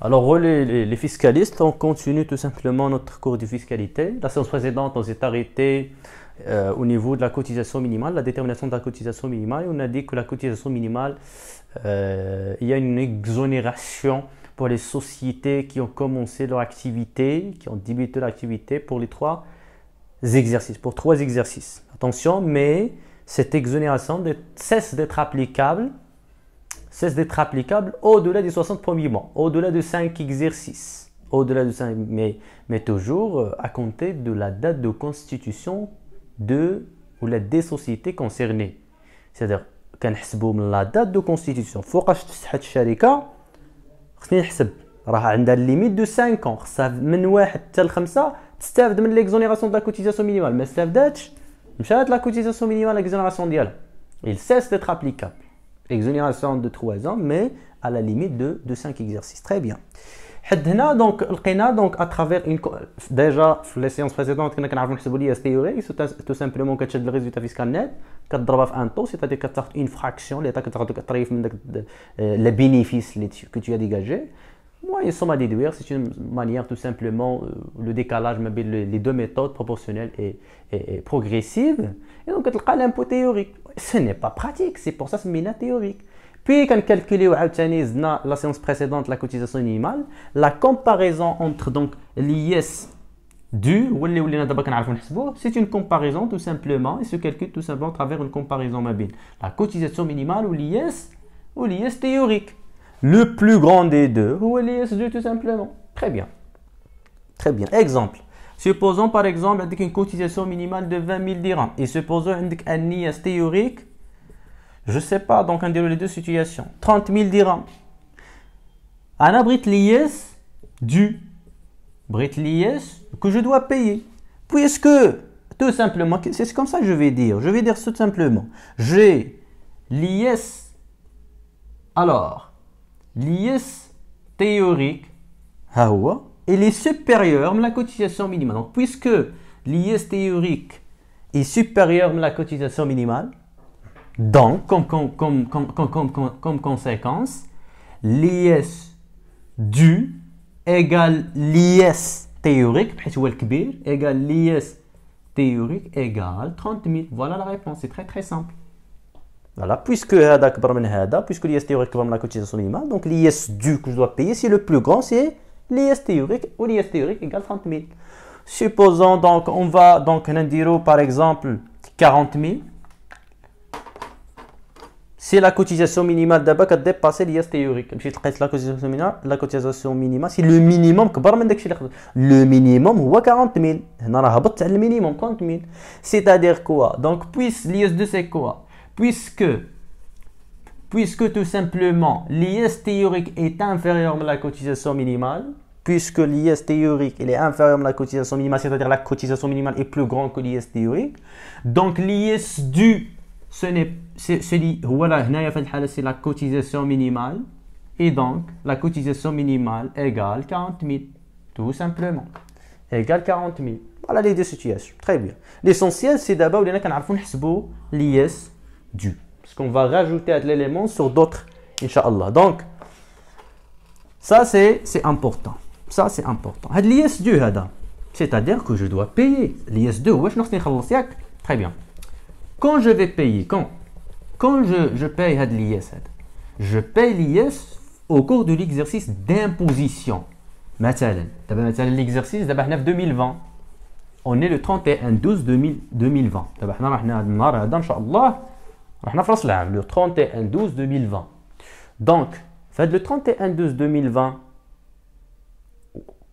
Alors, les fiscalistes, on continue tout simplement notre cours de fiscalité. La séance précédente, on s'est arrêté au niveau de la cotisation minimale, la détermination de la cotisation minimale. On a dit que la cotisation minimale, il y a une exonération pour les sociétés qui ont commencé leur activité, qui ont débuté leur activité pour les trois exercices. Attention, mais cette exonération cesse d'être applicable au-delà des 60 premiers mois, au-delà de 5 exercices, mais toujours à compter de la date de constitution des sociétés concernées. C'est-à-dire, كنحسبوا من la date de constitution فوقاش تصحت الشركة خصني نحسب راه عندها الليميت دو 5 ans خصها من 1 حتى ل 5 تستافد من l'exonération de la cotisation minimale ما استافداتش مشات la cotisation minimale l'exonération ديالها il cesse d'être applicable. Exonération de 3 ans, mais à la limite de 5 exercices. Très bien. Donc, à travers déjà, les séances précédentes, on a vu l'IS théorique, c'est tout simplement que le résultat fiscal net, que tu as un taux, c'est-à-dire que tu as une fraction, l'État que tu as le bénéfice que tu as dégagé. Moi, il y a somme à déduire, c'est une manière tout simplement, le décalage, les deux méthodes proportionnelles et progressives. Et donc, tu as l'impôt théorique. Ce n'est pas pratique, c'est pour ça que c'est mina théorique. Puis, quand on calcule la séance précédente, la cotisation minimale, la comparaison entre l'IS dû, c'est une comparaison tout simplement, et se calcule tout simplement à travers une comparaison mobile. La cotisation minimale ou l'IS théorique. Le plus grand des deux, ou l'IS dû tout simplement. Très bien. Très bien. Exemple. Supposons par exemple avec une cotisation minimale de 20 000 dirhams et supposons avec un IS théorique, je ne sais pas, donc on dirait les deux situations, 30 000 dirhams. On abrite l'IS dû, abrite l'IS que je dois payer. Puisque, tout simplement, c'est comme ça que je vais dire tout simplement, j'ai l'IS, alors, l'IS théorique, il est supérieur à la cotisation minimale. Donc, puisque l'IS théorique est supérieur à la cotisation minimale, donc, comme conséquence, l'IS dû égale l'IS théorique, égale l'IS théorique égale 30 000. Voilà la réponse, c'est très très simple. Voilà, puisque l'IS théorique est la cotisation minimale, donc l'IS dû que je dois payer, c'est le plus grand, c'est l'IS théorique ou l'IS théorique égale 30 000. Supposons donc, on va donc dire par exemple 40 000. C'est la cotisation minimale d'abord qui a dépassé l'IS théorique. La cotisation minimale, c'est le minimum. Le minimum, c'est 40 000. Le minimum, 30 000. C'est-à-dire quoi? Donc, puisque l'IS2, c'est quoi? Puisque tout simplement l'IS théorique est inférieur à la cotisation minimale, puisque l'IS théorique il est inférieur à la cotisation minimale, c'est-à-dire la cotisation minimale est plus grande que l'IS théorique, donc l'IS dû, c'est la cotisation minimale, et donc la cotisation minimale égale 40 000, tout simplement, égale 40 000. Voilà les deux situations, très bien. L'essentiel c'est d'abord l'IS dû. Parce qu'on va rajouter l'élément sur d'autres, Inch'Allah. Donc, ça c'est important. Ça c'est important. L'IS dû, c'est-à-dire que je dois payer. L'IS dû, très bien. Quand je vais payer, quand je paye l'IS, je paye l'IS au cours de l'exercice d'imposition. L'exercice de 2020. On est le 31/12/2020. Le 31/12/2020. Donc, le 31/12/2020,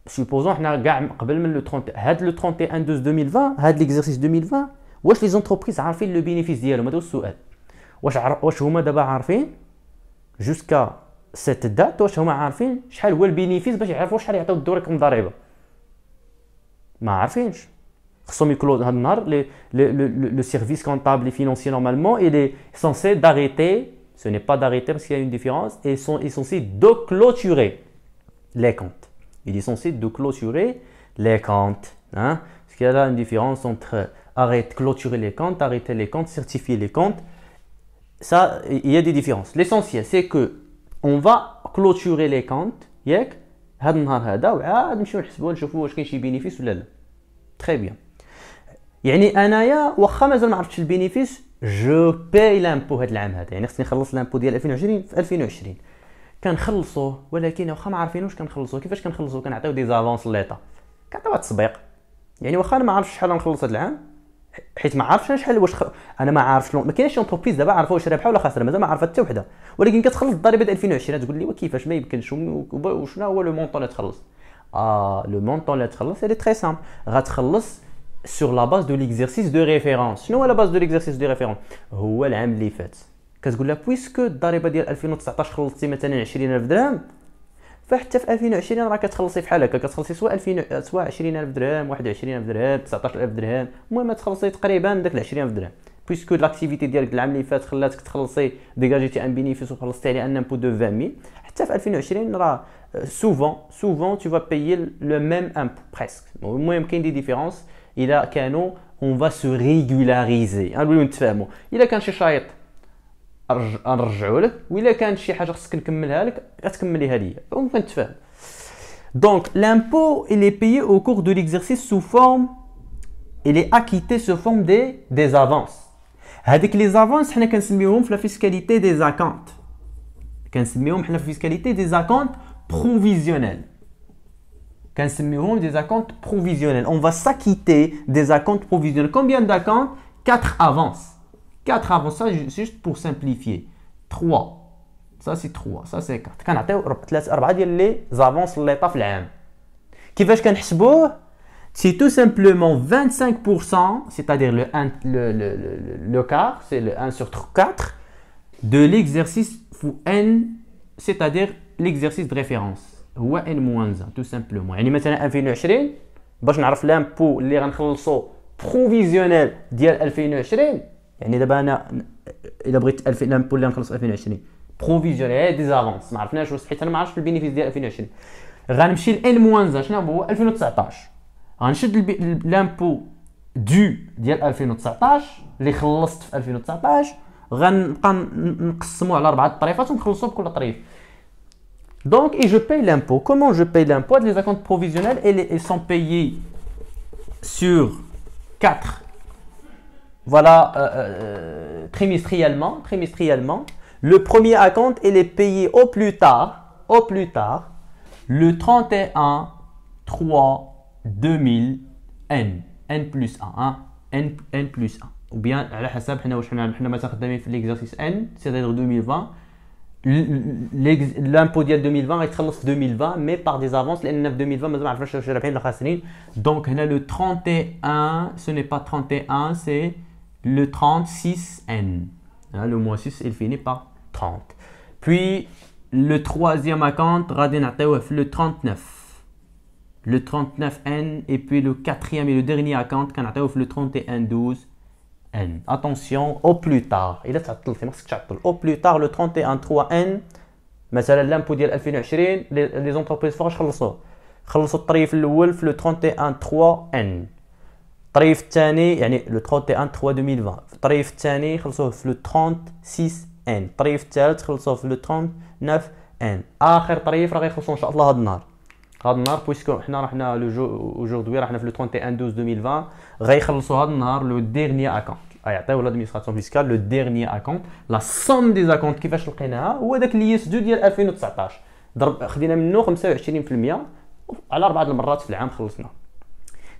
supposons que le 31/12/2020, l'exercice 2020, les entreprises ont fait le bénéfice d'elles. Jusqu'à cette date, le bénéfice le service comptable et financier normalement il est censé d'arrêter, ce n'est pas d'arrêter parce qu'il y a une différence, et est censé de clôturer les comptes. Il est censé de clôturer les comptes, parce qu'il y a là une différence entre clôturer les comptes, arrêter les comptes, certifier les comptes. Ça, il y a des différences. L'essentiel c'est que on va clôturer les comptes هذا النهار هذا وعاد نمشيو نحسبوها نشوفوا واش كاين شي بينيفيس ولا لا. تري بيان. يعني انايا واخا مازال ما عرفتش البينيفيس جو باي لامبو هذا العام هذا، يعني خصني نخلص لامبو ديال 2020 في 2020 كنخلصوه، ولكن واخا ما عارفينوش كنخلصوه. كيفاش كنخلصوه؟ كنعطيو دي زافونس ليطا، كنعطيو التسبيق. يعني واخا انا ما عارفش شحال غنخلص هذا العام، حيت ما عارفش شحال انا ما عارفش ما كاينش اونتربريز دابا عارفه واش رابحه ولا خاسره، مازال ما عارفه حتى وحده، ولكن كتخلص الضريبه ديال 2020. تقول لي وكيفاش ما يمكنش، وشنو هو لو مونطون اللي تخلص؟ لو مونطون اللي تخلص سي تري سامبل، غتخلص sur la base de l'exercice de référence. شنو هو لا باز دو l'exercice de référence؟ هو العام اللي فات. كتقول لها بويسكو الضريبه ديال 2019 خلصتي مثلا 20000 درهم، فحتى في 2020 راه كتخلصي فحال هكا، كتخلصي سواء 20000 درهم، 21000 درهم، 19000 درهم، المهم تخلصي تقريبا داك 20000 درهم. بويسكو لاكتيفيتي ديالك العام اللي فات خلاتك تخلصي ديجاجيتي ان بينيفيس وخلصتي عليه ان امبو دو 20000، حتى في 2020 راه souvent tu vas payer le même impôt presque. المهم كاين دي ديفيرونس الا كانوا on va se régulariser. نوليو نتفاهموا. الا كان شي شايط نرجعوا لك، وإلا كانت شي حاجه خصك نكملها لك غتكمليها ليا، ممكن نتفاهم. Donc l'impôt il est payé au cours de l'exercice sous forme, il est acquitté sous forme des avances. هذيك لي زافونس حنا كنسميوهم في لا فيسكاليتي دي زاكونت، كنسميوهم حنا في فيسكاليتي دي زاكونت بروفيزيونيل، كنسميوهم des acomptes provisionnels. On va s'acquitter des acomptes provisionnels. Combien d'acomptes? 4 avances. 4 avances, ça juste pour simplifier. 3. Ça c'est 3, ça c'est 4. كنعطيو 4 ديال لي زافونس ليطا في العام. كيفاش كنحسبوه؟ C'est tout simplement 25%, c'est-à-dire le quart, c'est le 1 sur 4 de l'exercice N, c'est-à-dire l'exercice de référence. هو ان موان تو سامبلومون. يعني مثلا 2020 باش نعرف لامبو اللي غنخلصو بروفيزيونيل ديال 2020، يعني دابا انا الا بغيت لامبو اللي غنخلص 2020 بروفيزيونيل دي زافونس ما عرفناش واش، حيت انا ما عرفتش البينيفيس ديال 2020، غنمشي لان موان شنو هو 2019، غنشد لامبو دو ديال 2019 اللي خلصت في 2019، غنبقى نقسموه على 4 طريفات ونخلصوه بكل طريف. Donc, et je paye l'impôt. Comment je paye l'impôt? Les acomptes provisionnels, ils sont payés sur 4. Voilà, trimestriellement. Le premier acompte, il est payé au plus tard, le 31 3 2000 N plus 1, N plus 1. Ou bien, على حسب حنا واش حنا مثلا خدامين في l'exercice N, c'est-à-dire 2020. L'impôt ديال 2020 غيتخلص في 2020 مي باغ دي زافونس، لان في 2020 مازال ما عرفناش واش رابحين ولا خاسرين. دونك هنا لو 31 سو ني با 31 سي لو 36 ان، لو موان 6 il finit par 30. Puis le troisième acompte غادي نعطيوه في لو 39 ان، et puis le quatrième et le dernier acompte كنعطيوه في لو 31 12 N. Attention, au plus tard. Il est تعطلتي ما خصك تعطل. Au plus tard le 31 3 N. مثلا لامبو ديال 2020 لي زونتربريز فاش خلصوا الطريف الاول في لو 31 3 N. الطريف الثاني يعني لو 31 3 2020. الطريف الثاني خلصوه في لو 36 N. الطريف الثالث خلصوه في لو 39 N. اخر طريف راه غيخلصوا ان شاء الله هذا النهار بويسكو حنا رحنا لو اوجوردي رحنا في لو 31 12 2020 غيخلصوا هذا النهار لو ديرني اكونت، غيعطيو لادمينستراسيون فيسكال لو ديرني اكونت. لا سوم دي زاكونت كيفاش لقيناها؟ هو داك اللي يس دو ديال 2019 خدينا منه 25% على 4 المرات في العام خلصنا.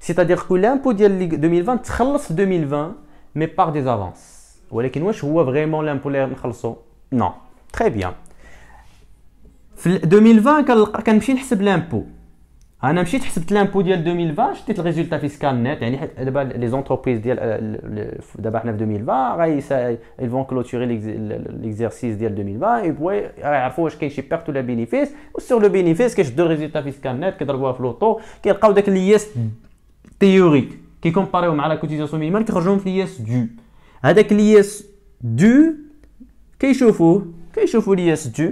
سيتادير كو لامبو ديال 2020 تخلص في 2020 مي باغ دي زافونس، ولكن واش هو فريمون لامبو اللي نخلصو؟ نو. تري بيان. في 2020 كنمشي نحسب لامبو، انا مشيت حسبت لامبو ديال 2020 شديت الريزولتا فيسكال نيت، يعني دابا لي زونتربريز ديال دابا حنا في 2020 ils vont clôturer l'exercice ديال 2020 يبغوا يعرفوا واش كاين شي بيرت ولا بينيفيس، وسور لو بينيفيس كيشدوا الريزولتا فيسكال نيت كيضربوها في لوطو كيلقاو داك لياس تيوريك كيكومباريو مع لا كوتيزاسيون مينيمال كيخرجوهم في لياس دو. هذاك لياس دو كيشوفوا لياس دو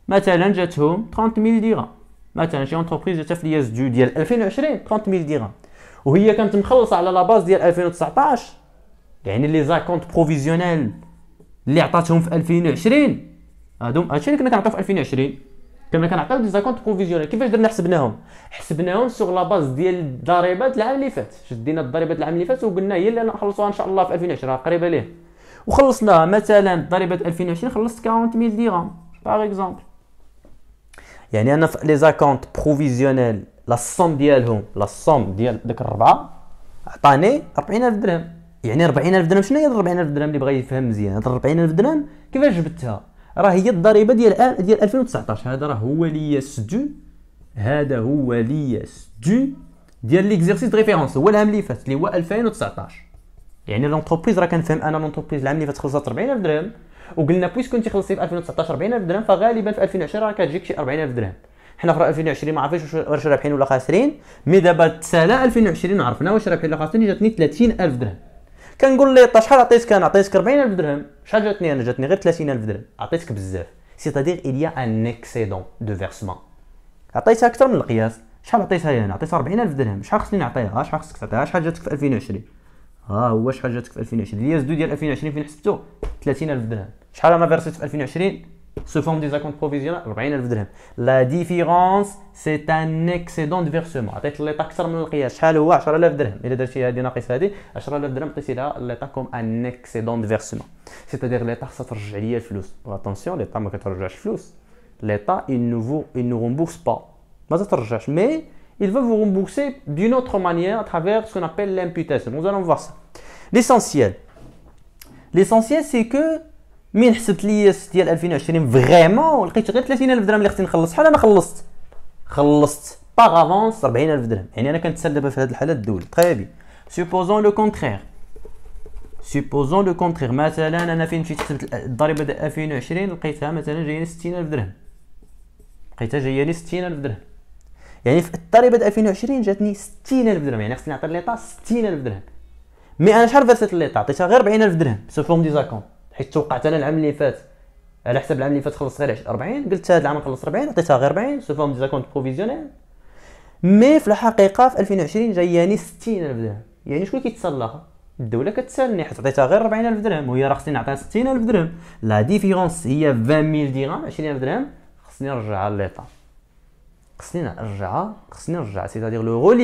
مثلا جاتهم 30000 درهم، مثلا شي اونتربريز جاتها في لياس دو ديال 2020 30000 درهم، وهي كانت مخلصه على لا باز ديال 2019، يعني لي زاكونت بروفيزيونيل اللي عطاتهم في 2020 هادشي اللي كنا كنعطيو في 2020 كنا كنعطيو دي زاكونت بروفيزيونيل. كيفاش درنا حسبناهم؟ حسبناهم سوغ لا باز ديال الضريبات العام اللي فات. شدينا الضريبات العام اللي فات وقلنا هي اللي نخلصوها ان شاء الله في 2020 قريبه ليه، وخلصناها. مثلا ضريبه 2020 خلصت 40000 درهم باغ اكزومبل. يعني انا في لي زاكونت بروفيزيونيل لا صوم ديالهم، لا صوم ديال داك الربعه عطاني 40000 درهم. يعني 40000 درهم شنو هي 40000 درهم؟ اللي بغا يفهم مزيان هاد 40000 درهم كيفاش جبتها؟ راه هي الضريبه ديال 2019. هذا راه هو لياس دو، هذا هو لياس دو ديال ليكزيرسيس دو ريفيرونس، هو العام اللي فات اللي هو 2019. يعني لونتربريز راه كنفهم انا لونتربريز العام اللي فات خلصت 40000 درهم، وقلنا بويسكو انت خلصتي في 2019 40000 درهم، فغالبا في 2020 راه كتجيك شي 40000 درهم. حنا في 2020 ما عرفتش واش رابحين ولا خاسرين، مي دابا تسالا 2020 عرفنا واش رابحين ولا خاسرين. جاتني 30000 درهم. كنقول لي طا شحال عطيتك؟ انا عطيتك 40000 درهم. شحال جاتني انا؟ جاتني غير 30000 درهم. عطيتك بزاف، سيتادير il y a un excédent de versement. عطيتها اكثر من القياس. شحال عطيتها انا؟ عطيتها 40000 درهم. شحال خصني نعطيها؟ شحال خصك تعطيها؟ شحال جاتك في 2020؟ ها هو شحال جاتك في 2020. لياس دو ديال 2020 فين حسبتو؟ 30000 درهم. شحال انا فيرسيت في 2020 sous forme des acomptes provisionnels 40000 درهم. لا ديفيرونس سي ان اكسيدون دو فيرسمون. عطيت ليطا اكثر من القياس. شحال هو؟ 10000 درهم. الا درتي هذه ناقص هذه 10000 درهم عطيتي لها ليطا كوم ان اكسيدون دو فيرسمون. سيتادير ليطا خصها ترجع ليا الفلوس. اتونسيون ليطا ما كترجعش فلوس. ليطا il ne rembourse pas. ما ترجعش، مي il va vous rembourser d'une autre manière à travers ce qu'on appelle l'imputation. Nous allons voir ça. L'essentiel c'est que من حسبت لياس ديال 2020 فريمون لقيت غير 30000 درهم اللي خصني نخلص. شحال انا خلصت باغ افونس 40000 درهم. يعني انا كنتسال دابا في هذه الحاله الدوله. تري بي. سوبوزون لو كونترير. مثلا انا فين مشيت حسبت الضريبه ديال 2020 لقيتها مثلا جايني 60000 درهم. يعني في الضريبه ديال 2020 جاتني 60000 درهم. يعني خصني نعطي ليطا 60000 درهم. مي انا شحال فاتت ليطا؟ عطيتها غير 40000 درهم سو فورم دي زاكونت، حيت توقعت انا العام اللي فات على حسب العام اللي فات خلصت غير 40. قلت هذا العام نخلص 40، عطيتها غير 40 سو فورم دي زاكونت بروفيزيونيل. مي في الحقيقه في 2020 جاياني 60000 درهم. يعني شكون كيتسلى؟ الدوله كتسالني حيت عطيتها غير 40000 درهم وهي راه خصني نعطيها 60000 درهم. لا ديفيرونس هي 20000 درهم، 20000 درهم خصني نرجعها لليطا. خصني نرجعها سيتادير لو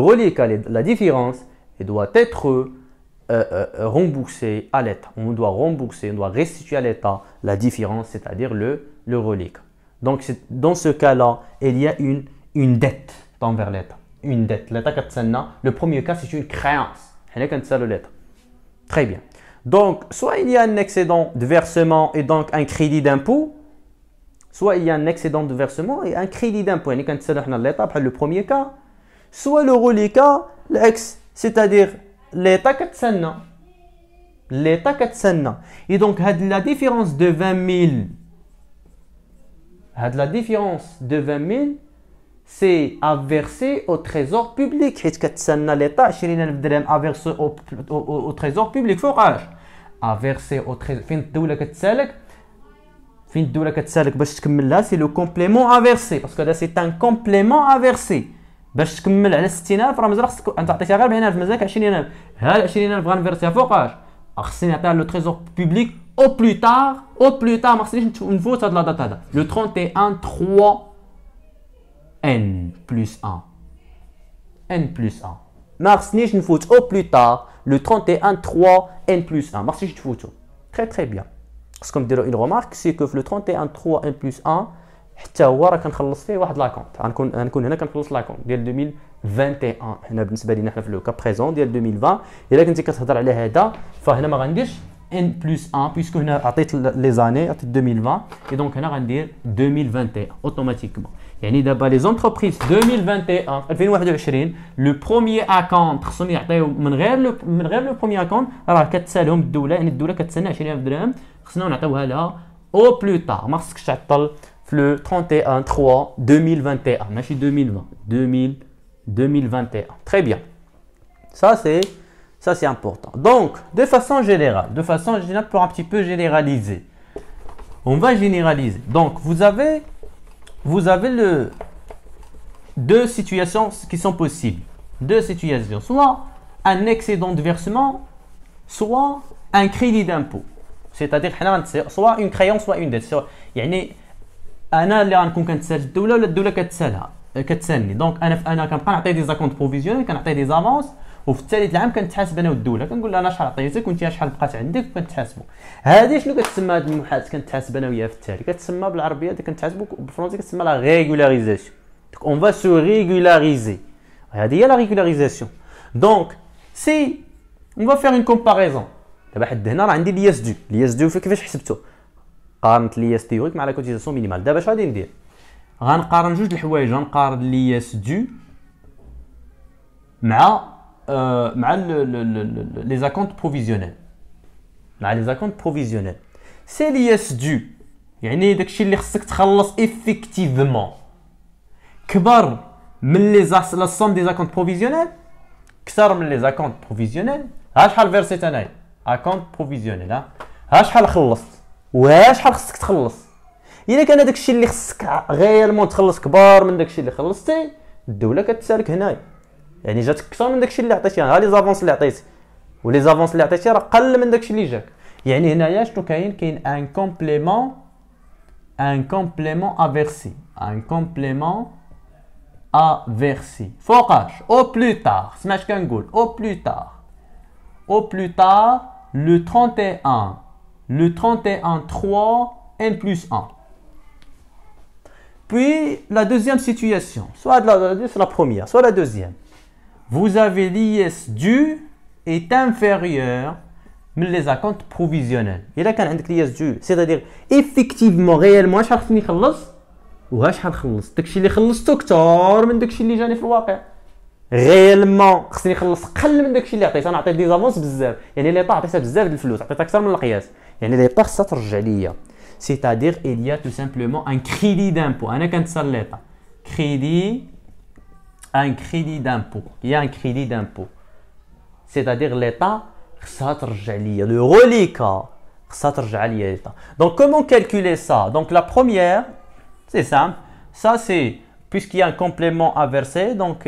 reliquat la différence doit être remboursé à l'État. On doit restituer à l'État la différence, c'est-à-dire le reliquat. Donc dans ce cas-là, il y a une dette envers l'État. Une dette. L'État katsanna. Le premier cas, c'est une créance. l'État. Très bien. Donc, soit il y a un excédent de versement et donc un crédit d'impôt, soit il y a un excédent de versement et un crédit d'impôt. L'État, le premier cas. Soit le reliquat, l'ex, c'est-à-dire l'État katsanna. Et donc, la différence de 20 000, c'est à verser au trésor public. حيت كتسنى l'État 20000 درهم à verser au trésor public. فوقاش؟ à verser au trésor. فين الدولة كتسالك باش تكملها؟ c'est le complément à verser. parce que là c'est un complément à verser. باش تكمل على 60000 راه مازال خصك انت عطيتها غير 40000 مازالك 20000. ها 20000 غنفيرسيها فوقاش؟ خصني نعطيها لو تريزور بوبليك او بلو تار. ما خصنيش نفوت هاد لا دات هذا لو 31 3 ان بلس 1 ما خصنيش نفوت او بلو تار لو 31 3 ان بلس 1. ما خصنيش تفوتو. تري بيان. خصكم ديروا اون رومارك سي كو في لو 31 3 ان بلس 1 حتى هو راه كنخلص فيه واحد لاكونت. غنكون هنا كنخلص لاكونت ديال 2021. حنا بالنسبه لينا حنا في لو كا بريزون ديال 2020. الا كنتي كتهضر على هذا فهنا ما غنديرش ان بلس 1 بيسكو هنا عطيت لي زاني عطيت 2020 اي دونك هنا غندير 2021 اوتوماتيكمون. يعني دابا لي زونتربريز 2021 لو بروميير اكونت خصهم يعطيو من غير لو بروميير اكونت راه كتسالهم الدوله. يعني الدوله كتسنى 20000 درهم خصنا نعطيوها لها او بلو تار. ما خصكش تعطل le 31 3 2021 ماشي 2020 2021. Très bien. Ça c'est important. Donc de façon générale pour un petit peu généraliser, on va généraliser. Donc vous avez deux situations qui sont possibles. Soit un excédent de versement, soit un crédit d'impôt. C'est-à-dire soit une créance soit une dette. يعني انا اللي غنكون كنتسال الدوله ولا الدوله كتسالني. دونك انا كنبقى نعطي دي زاكونت بروفيزيونيل، كنعطي دي زافونس، وفي الثالث العام كنتحاسب انا والدوله، كنقول لها انا شحال عطيتك وانت شحال بقات عندك وكنتحاسبوا. هذه شنو كتسمى هذه المحاسبه كنتحاسب انا وياها في التالي؟ كتسمى بالعربيه كنتحاسبوا، بالفرنسي كتسمى لا ريغولاريزاسيون. دونك اون فا سو ريغولاريزي، هذه هي لا ريغولاريزاسيون. دونك سي اون فا فير اون كومباريزون. دابا حد هنا راه عندي لي اس دو، لي اس دو كيفاش حسبته؟ قارنت لي اس تيوريك مع لا كوتيزاسيون مينيمال. دابا اش غادي ندير؟ غنقارن جوج الحوايج، غنقارن لي اس دو مع لي زاكونت بروفيزيونيل، مع لي زاكونت بروفيزيونيل. سي لي اس دو يعني داكشي اللي خصك تخلص افيكتيفمون كبر من لي لا سوم دي زاكونت بروفيزيونيل، كثر من لي زاكونت بروفيزيونيل. ها شحال فيرسيت انايا اكونت بروفيزيونيل، ها شحال خلصت وها شحال خصك تخلص. الا كان داكشي اللي خصك غيالمون تخلص كبار من داكشي اللي خلصتي، الدوله كتسالك هنايا، يعني جاتك اكثر من داكشي اللي عطيتي. ها لي زافونس اللي عطيتي ولي زافونس اللي عطيتي راه قل من داكشي اللي جاك. يعني هنايا شنو كاين ان كومبليمون افيرسي، ان كومبليمون افيرسي فوقاش او بلو تار. سمعت كنقول او بلو تار، au plus tard le 31 3 n plus 1. Puis la deuxième situation, soit c'est la première, soit la deuxième. Vous avez l'IS dû est inférieur من les acomptes provisionnels. إلا كان عندك l'IS dû c'est-à-dire effectivement réellement شحال خصني نخلص وها شحال خلصت، داكشي اللي خلصتو كثر من داكشي اللي جاني في الواقع. غيالمون خصني نخلص قل من داكشي اللي عطيت. انا عطيت دي زافونس بزاف، يعني ليطا عطيتها بزاف د الفلوس، عطيتها اكثر من القياس، يعني ليطا خصها ترجع ليا. c'est-à-dire il y a tout simplement un crédit d'impôt. انا كنتسال ليطا crédit d'impôt، il y a un crédit d'impôt c'est-à-dire ليطا خصها ترجع ليا، le reliquat خصها ترجع ليا ليطا. donc comment calculer ça? donc la première c'est simple, ça c'est puisqu'il y a un complément à verser, donc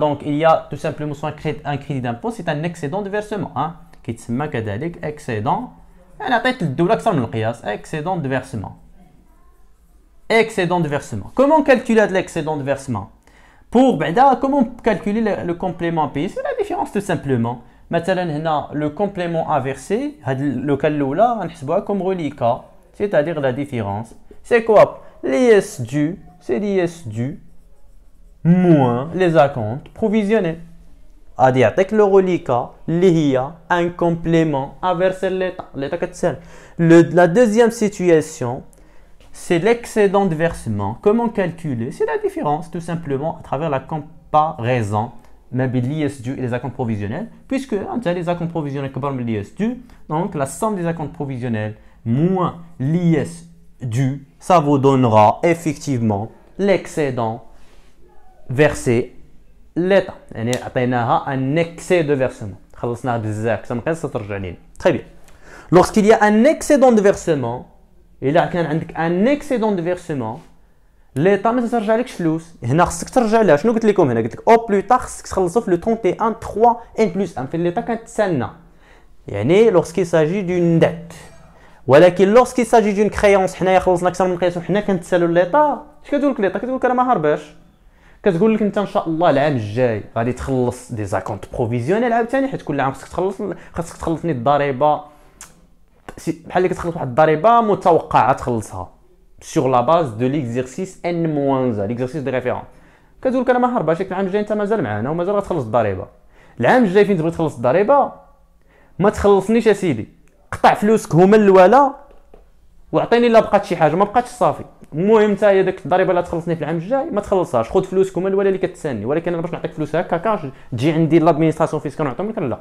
donc il y a tout simplement un crédit d'impôt, c'est un excédent de versement qui تسمى كذلك excédent. انا عطيت للدوله اكثر من القياس، excédent de versement. excédent de versement. comment calculer l'excédent de versement? pour بعدا comment calculer le complément payé? c'est la différence tout simplement. مثلا هنا le complément à verser هاد لوكال الاولى غنحسبوها comme reliquat, c'est-à-dire la différence c'est quoi? l'IS dû, c'est l'IS dû moins les acomptes provisionnels. غادي يعطيك لو reliquat اللي هي ان كومبليمون ا فيرسي ليطا كتسال. La deuxième situation c'est l'excédent de versement. comment calculer? c'est la différence tout simplement à travers la comparaison ما بين l'IS dû et les acomptes provisionnels, puisque les acomptes provisionnels كبر من l'IS dû, donc la somme des acomptes provisionnels moins l'IS dû, ça vous donnera effectivement l'excédent versé l'état. يعني عطيناها un excès de versement، خلصناها بزاف كما كانت ترجع لينا. très bien. lorsqu'il y a un excédent de versement، الا كان عندك un excédent de versement l'état ما ترجعلكش فلوس، هنا خصك ترجع لها. شنو قلت لكم هنا؟ قلت لك او بلو تار خصك تخلصوا في لو 31 3 ان بلس 1 في l'état كتسنى، يعني lorsqu'il s'agit d'une dette. ولكن lorsqu'il s'agit d'une créance حنايا خلصنا اكثر من القياس وحنا كنتسالوا ليطا، اش كتقول لك ليطا؟ كتقول لك انا ما هرباش، كتقول لك انت ان شاء الله العام الجاي غادي تخلص دي زاكونت بروفيزيونيل عاوتاني، حيت كل عام خصك تخلصني الضريبه بحال اللي كتخلص واحد الضريبه متوقعه تخلصها sur la base de l'exercice N-1, l'exercice de référence. كتقول لك انا ما هرباش، العام الجاي انت مازال معنا ومازال غتخلص الضريبه. العام الجاي فين تبغي تخلص الضريبه ما تخلصنيش يا سيدي، قطع فلوسك هما الاولى وعطيني الا بقات شي حاجه، ما بقاتش صافي. المهم انت هي داك الضريبه اللي تخلصني في العام الجاي ما تخلصهاش، خذ فلوسك هما الاولى اللي كتساني. ولكن انا باش نعطيك فلوس هكاكا تجي عندي لادمينستراسيون فيسكال ونعطيهم لك، لا،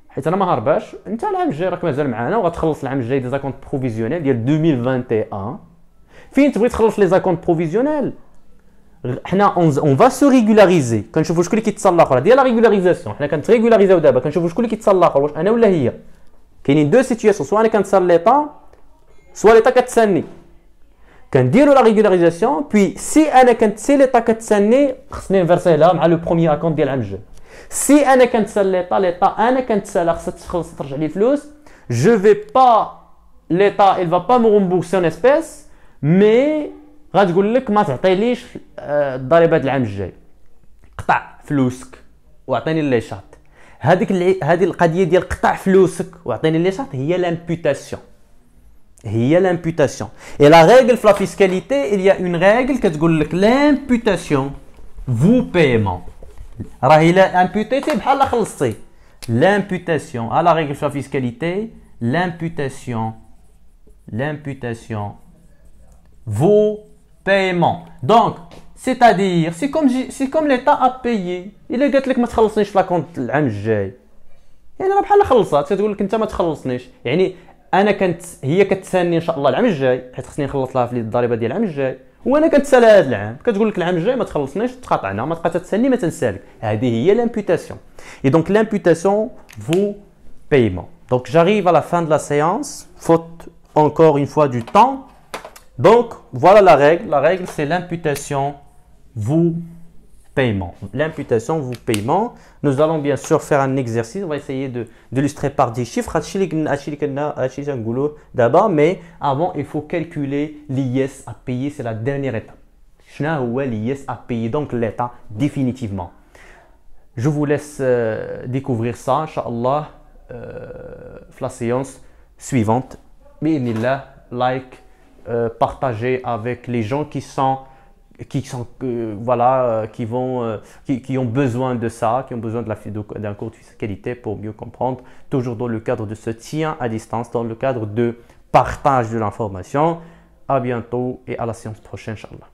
حيت انا ما هرباش. انت العام الجاي راك مازال معنا وغتخلص العام الجاي دي زاكونت بروفيزيونيل ديال 2021. فين تبغي تخلص لي زاكونت بروفيزيونيل حنا اون فا سو ريغولاريزي، كنشوفوا شكون اللي كيتصل الاخر. ديال لا ريغولاريزاسيون حنا كنتريغولاريزاو دابا، كنشوفوا شكون اللي كيتصل الاخر، واش انا ولا هي. كاينين دو سيتوياسيون، سواء انا كنتصل ليطا سواء ليطا كتسني. كنديروا لا ريغولاريزاسيون بي سي انا كنتسي ليطا كتسني خصني نفرسي لها مع لو بروميير اكونت ديال العام الجاي. سي انا كنتسال ليطا انا كنتسالها خصها تخلص ترجع لي الفلوس، جو في با ليطا il va pas me rembourser en espèces mais غتقول لك ما تعطيليش الضريبه د العام الجاي، قطع فلوسك واعطيني لي شات. هذه القضيه ديال قطع فلوسك واعطيني لي شات هي لامبوتاسيون. هي l'imputation. Et la règle de la fiscalité, il y a une règle qui تقول لك l'imputation vous paiement. راهي لا imputé بحال خلصتي. L'imputation à la règle de la fiscalité, l'imputation vous paiement. Donc c'est-à-dire c'est comme l'État a payé. إلا قالت لك ما تخلصنيش في لاكونت العام الجاي، يعني راه بحال خلصات، تقول لك انت ما تخلصنيش، يعني هي كتسالني ان شاء الله العام الجاي حيت خصني نخلص لها في الضريبه ديال العام الجاي، وانا كنتسالها هذا العام كتقول لك العام الجاي ما تخلصنيش، تقاطعنا، ما تبقى تسالني ما تنسالك. هذه هي l'imputation. Et donc l'imputation vous paiement. Donc j'arrive à la fin de la séance, faute encore une fois du temps. Donc voilà la règle. La règle c'est l'imputation vous paiement. L'imputation vous paiement. Nous allons bien sûr faire un exercice. On va essayer d'illustrer par des chiffres. D'abord, mais avant, il faut calculer l'IS à payer. C'est la dernière étape. L'IS à payer, donc l'État, définitivement. Je vous laisse découvrir ça, Inch'Allah, la séance suivante. Bi'idhnillah, like, partagez avec les gens qui ont besoin de ça, qui ont besoin d'un cours de fiscalité pour mieux comprendre, toujours dans le cadre de soutien à distance, dans le cadre de partage de l'information. À bientôt et à la séance prochaine, Inch'Allah.